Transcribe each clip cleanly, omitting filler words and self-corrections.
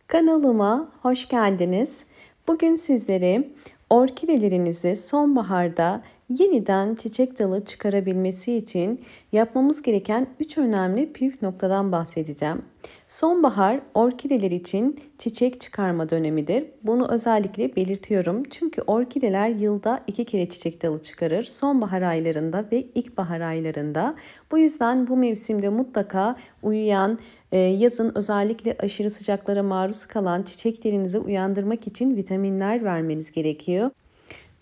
Kanalıma hoş geldiniz. Bugün sizlere orkidelerinizi sonbaharda yeniden çiçek dalı çıkarabilmesi için yapmamız gereken 3 önemli püf noktadan bahsedeceğim. Sonbahar orkideler için çiçek çıkarma dönemidir. Bunu özellikle belirtiyorum. Çünkü orkideler yılda 2 kere çiçek dalı çıkarır. Sonbahar aylarında ve ilkbahar aylarında. Bu yüzden bu mevsimde mutlaka uyuyan, yazın özellikle aşırı sıcaklara maruz kalan çiçeklerinizi uyandırmak için vitaminler vermeniz gerekiyor.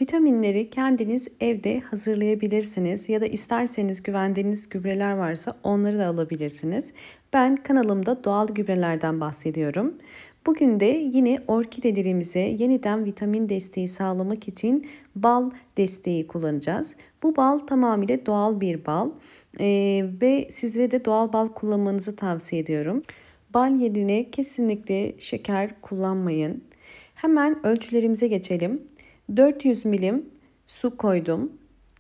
Vitaminleri kendiniz evde hazırlayabilirsiniz ya da isterseniz güvendiğiniz gübreler varsa onları da alabilirsiniz. Ben kanalımda doğal gübrelerden bahsediyorum. Bugün de yine orkidelerimize yeniden vitamin desteği sağlamak için bal desteği kullanacağız. Bu bal tamamıyla doğal bir bal ve sizlere de doğal bal kullanmanızı tavsiye ediyorum. Bal yerine kesinlikle şeker kullanmayın. Hemen ölçülerimize geçelim. 400 milim su koydum.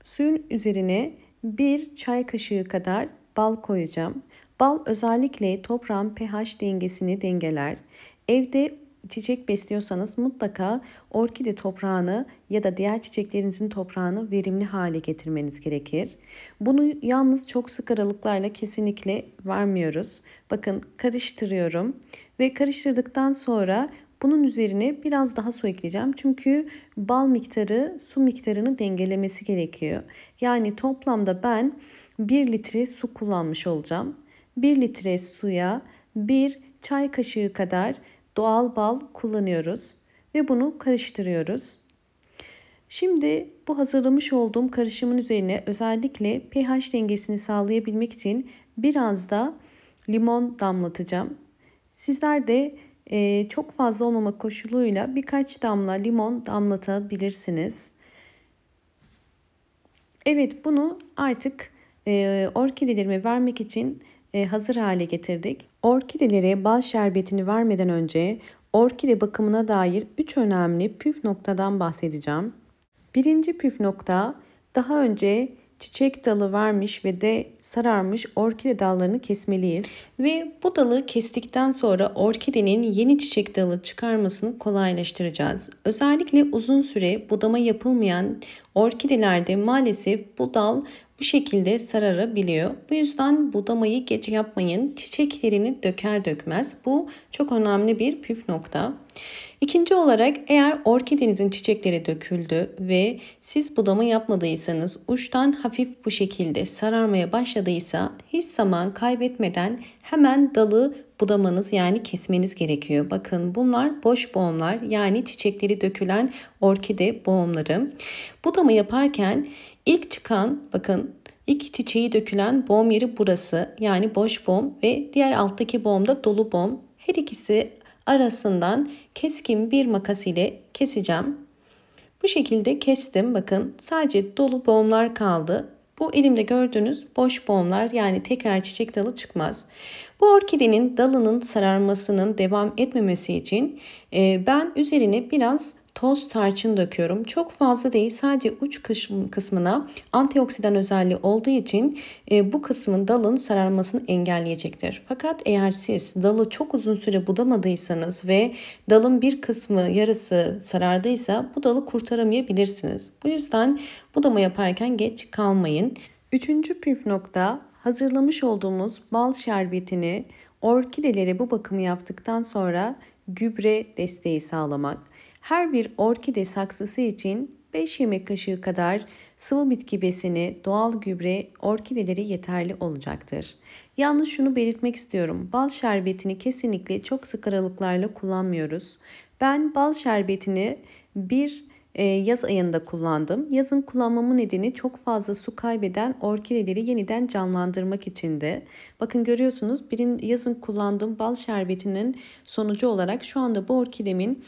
Suyun üzerine 1 çay kaşığı kadar bal koyacağım. Bal özellikle toprağın pH dengesini dengeler. Evde çiçek besliyorsanız mutlaka orkide toprağını ya da diğer çiçeklerinizin toprağını verimli hale getirmeniz gerekir. Bunu yalnız çok sık aralıklarla kesinlikle vermiyoruz. Bakın karıştırıyorum ve karıştırdıktan sonra bunun üzerine biraz daha su ekleyeceğim. Çünkü bal miktarı su miktarını dengelemesi gerekiyor. Yani toplamda ben 1 litre su kullanmış olacağım. 1 litre suya 1 çay kaşığı kadar doğal bal kullanıyoruz ve bunu karıştırıyoruz. Şimdi bu hazırlamış olduğum karışımın üzerine özellikle pH dengesini sağlayabilmek için biraz da limon damlatacağım. Sizler de çok fazla olmama koşuluyla birkaç damla limon damlatabilirsiniz. Evet, bunu artık orkidelerime vermek için hazır hale getirdik. Orkidelere bal şerbetini vermeden önce orkide bakımına dair 3 önemli püf noktadan bahsedeceğim. Birinci püf nokta, daha önce çiçek dalı vermiş ve de sararmış orkide dallarını kesmeliyiz. Ve bu dalı kestikten sonra orkidenin yeni çiçek dalı çıkarmasını kolaylaştıracağız. Özellikle uzun süre budama yapılmayan orkidelerde maalesef bu dal bu şekilde sararabiliyor. Bu yüzden budamayı geç yapmayın. Çiçeklerini döker dökmez. Bu çok önemli bir püf nokta. İkinci olarak, eğer orkidenizin çiçekleri döküldü ve siz budama yapmadıysanız, uçtan hafif bu şekilde sararmaya başladıysa hiç zaman kaybetmeden hemen dalı budamanız, yani kesmeniz gerekiyor. Bakın, bunlar boş boğumlar, yani çiçekleri dökülen orkide boğumları. Budama yaparken ilk çıkan, bakın, İlk çiçeği dökülen boğum yeri burası, yani boş boğum, ve diğer alttaki boğum da dolu boğum. Her ikisi arasından keskin bir makas ile keseceğim. Bu şekilde kestim. Bakın, sadece dolu boğumlar kaldı. Bu elimde gördüğünüz boş boğumlar, yani tekrar çiçek dalı çıkmaz. Bu orkidenin dalının sararmasının devam etmemesi için ben üzerine biraz toz tarçın döküyorum. Çok fazla değil, sadece uç kısmına antioksidan özelliği olduğu için bu kısmın dalın sararmasını engelleyecektir. Fakat eğer siz dalı çok uzun süre budamadıysanız ve dalın bir kısmı, yarısı sarardıysa bu dalı kurtaramayabilirsiniz. Bu yüzden budama yaparken geç kalmayın. Üçüncü püf nokta, hazırlamış olduğumuz bal şerbetini orkidelere bu bakımı yaptıktan sonra gübre desteği sağlamak. Her bir orkide saksısı için 5 yemek kaşığı kadar sıvı bitki besini, doğal gübre orkideleri yeterli olacaktır. Yalnız şunu belirtmek istiyorum. Bal şerbetini kesinlikle çok sık aralıklarla kullanmıyoruz. Ben bal şerbetini yaz ayında kullandım. Yazın kullanmamın nedeni çok fazla su kaybeden orkideleri yeniden canlandırmak içindi. Bakın, görüyorsunuz, yazın kullandığım bal şerbetinin sonucu olarak şu anda bu orkidemin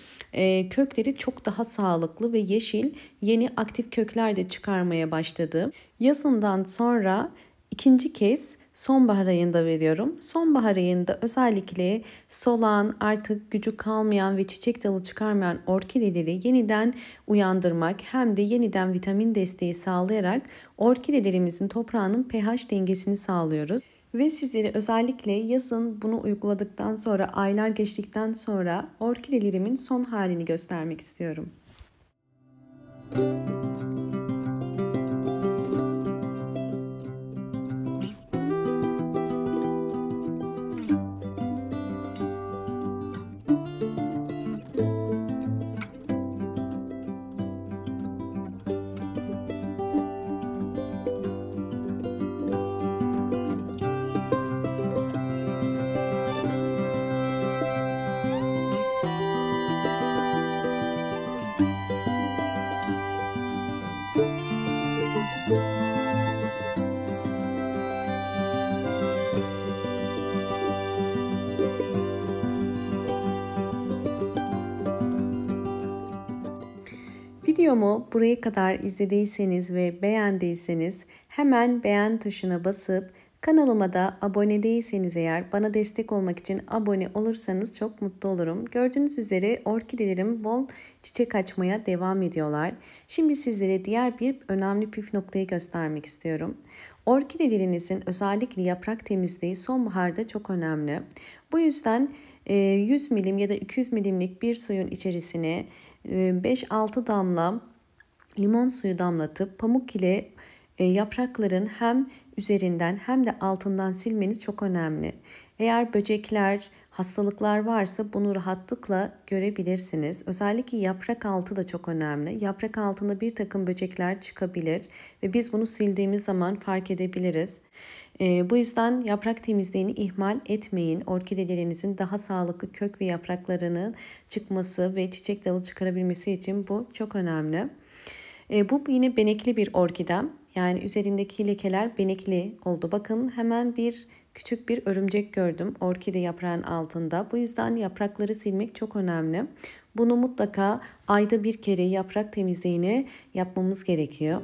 kökleri çok daha sağlıklı ve yeşil, yeni aktif kökler de çıkarmaya başladı. Yazından sonra İkinci kez sonbahar ayında veriyorum. Sonbahar ayında özellikle solan, artık gücü kalmayan ve çiçek dalı çıkarmayan orkideleri yeniden uyandırmak, hem de yeniden vitamin desteği sağlayarak orkidelerimizin toprağının pH dengesini sağlıyoruz. Ve sizlere özellikle yazın bunu uyguladıktan sonra, aylar geçtikten sonra orkidelerimin son halini göstermek istiyorum. Videomu buraya kadar izlediyseniz ve beğendiyseniz hemen beğen tuşuna basıp kanalıma da abone değilseniz eğer bana destek olmak için abone olursanız çok mutlu olurum. Gördüğünüz üzere orkidelerim bol çiçek açmaya devam ediyorlar. Şimdi sizlere diğer bir önemli püf noktayı göstermek istiyorum. Orkidelerinizin özellikle yaprak temizliği sonbaharda çok önemli. Bu yüzden 100 milim ya da 200 milimlik bir suyun içerisine 5-6 damla limon suyu damlatıp pamuk ile yaprakların hem üzerinden hem de altından silmeniz çok önemli. Eğer böcekler, hastalıklar varsa bunu rahatlıkla görebilirsiniz. Özellikle yaprak altı da çok önemli. Yaprak altında bir takım böcekler çıkabilir ve biz bunu sildiğimiz zaman fark edebiliriz. Bu yüzden yaprak temizliğini ihmal etmeyin. Orkidelerinizin daha sağlıklı kök ve yapraklarının çıkması ve çiçek dalı çıkarabilmesi için bu çok önemli. Bu yine benekli bir orkidem. Yani üzerindeki lekeler benekli oldu. Bakın hemen küçük bir örümcek gördüm orkide yaprağın altında. Bu yüzden yaprakları silmek çok önemli. Bunu mutlaka ayda bir kere yaprak temizliğini yapmamız gerekiyor.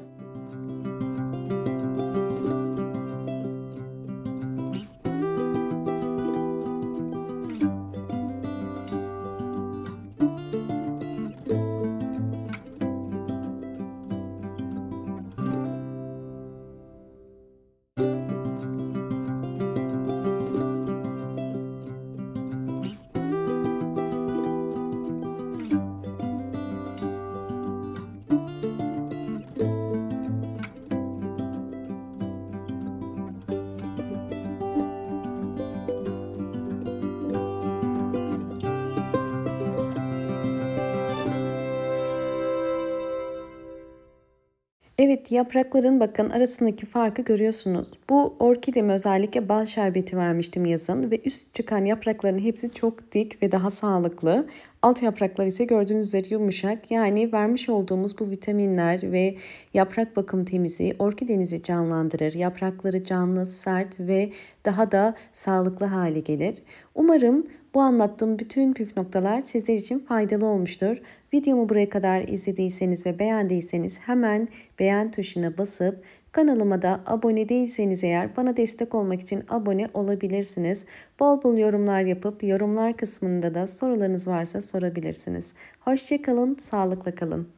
Evet, yaprakların bakın arasındaki farkı görüyorsunuz. Bu orkideme özellikle bal şerbeti vermiştim yazın ve üst çıkan yaprakların hepsi çok dik ve daha sağlıklı. Alt yapraklar ise gördüğünüz üzere yumuşak. Yani vermiş olduğumuz bu vitaminler ve yaprak bakım temizliği orkidenizi canlandırır. Yaprakları canlı, sert ve daha da sağlıklı hale gelir. Umarım bu anlattığım bütün püf noktalar sizler için faydalı olmuştur. Videomu buraya kadar izlediyseniz ve beğendiyseniz hemen beğen tuşuna basıp kanalıma da abone değilseniz eğer bana destek olmak için abone olabilirsiniz. Bol bol yorumlar yapıp yorumlar kısmında da sorularınız varsa sorabilirsiniz. Hoşça kalın, sağlıkla kalın.